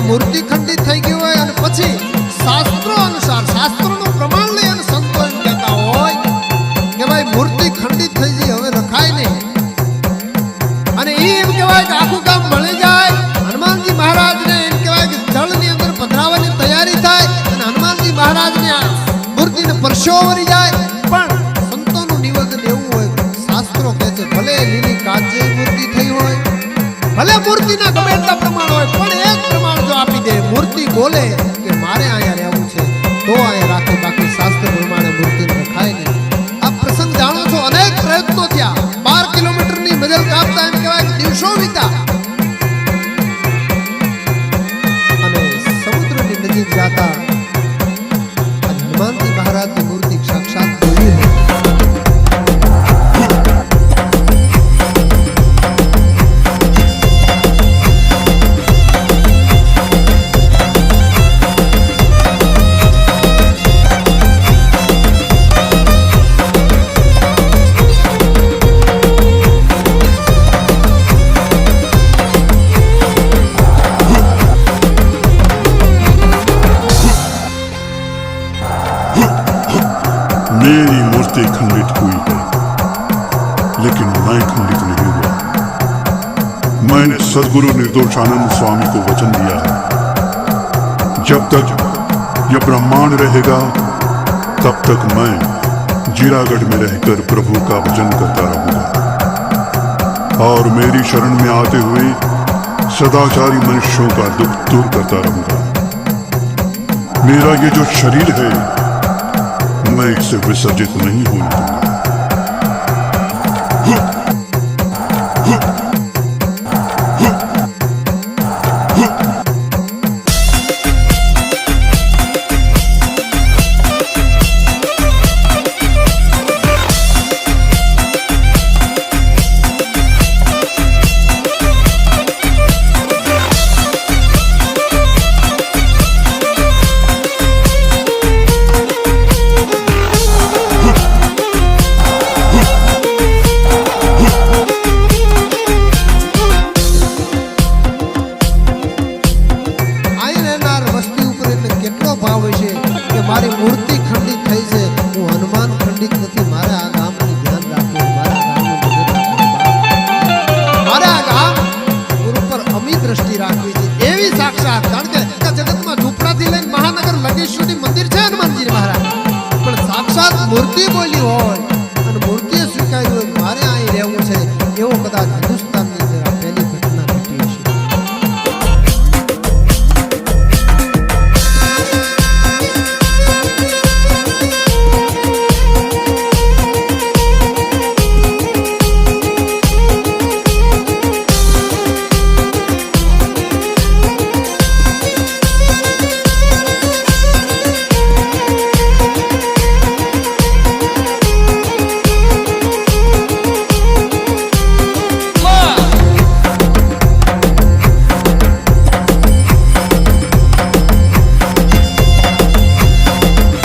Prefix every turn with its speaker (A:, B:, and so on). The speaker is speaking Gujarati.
A: મૂર્તિ ખંડિત થઈ ગઈ હોય અને પછી શાસ્ત્રો અનુસાર શાસ્ત્રોનું પ્રમાણ લઈ અને સંતો એમ કહેતા હોય કે ભાઈ મૂર્તિ ખંડિત થઈ ગઈ હવે રખાય નહીં અને એમ કહેવાય કે આખું કામ મળી જાય હનુમાનજી મહારાજને એમ કહેવાય કે જળની અંદર પધરાવવાની તૈયારી થાય અને હનુમાનજી મહારાજને આ મૂર્તિને પરસેવો વળી જાય પણ સંતોનું નિવેદન એવું હોય શાસ્ત્રો કહે છે ભલે લીલી કાચે મૂર્તિ થઈ હોય ભલે મૂર્તિના ગમે એટલા પ્રમાણ હોય પણ એક પ્રમાણ જો આપી દે મૂર્તિ બોલે કે મારે અહીંયા રહેવું છે તો અહીંયા રાખે બાકી શાસ્ત્ર પ્રમાણે મૂર્તિ રખાય નહીં આ પ્રસંગ જાણો છો અનેક પ્રયત્નો થયા 12 કિલોમીટરની મજલ કાપતા એમ કહેવાય દિવસો વીતા અને સમુદ્રની નજીક જતા હનુમાનજી મહારાજની મૂર્તિ સાક્ષાત જોઈ
B: मेरी मूर्ति खंडित हुई है लेकिन मैं खंडित नहीं हुआ। मैंने सदगुरु निर्दोषानंद स्वामी को वचन दिया है जब तक यह ब्रह्मांड रहेगा तब तक मैं जीरागढ़ में रहकर प्रभु का भजन करता रहूंगा और मेरी शरण में आते हुए सदाचारी मनुष्यों का दुख दूर करता रहूंगा। मेरा ये जो शरीर है मैं इसे विसर्जित नहीं होने दूंगा।
A: મારી મૂર્તિ ખંડિત થઈ છે હું હનુમાન ખંડિત નથી મારે આ ગામનું ધ્યાન રાખવું મારા ગામનું ભજન રાખવું મારે આ ગામ ગુરુ પર અમી દ્રષ્ટિ રાખવી છે એવી સાક્ષાત કારણ કે જગતમાં ઝૂંપડાથી લઈને મહાનગર લગેશ્વરી મંદિર છે હનુમાનજી મહારાજ પણ સાક્ષાત મૂર્તિ બોલી હોય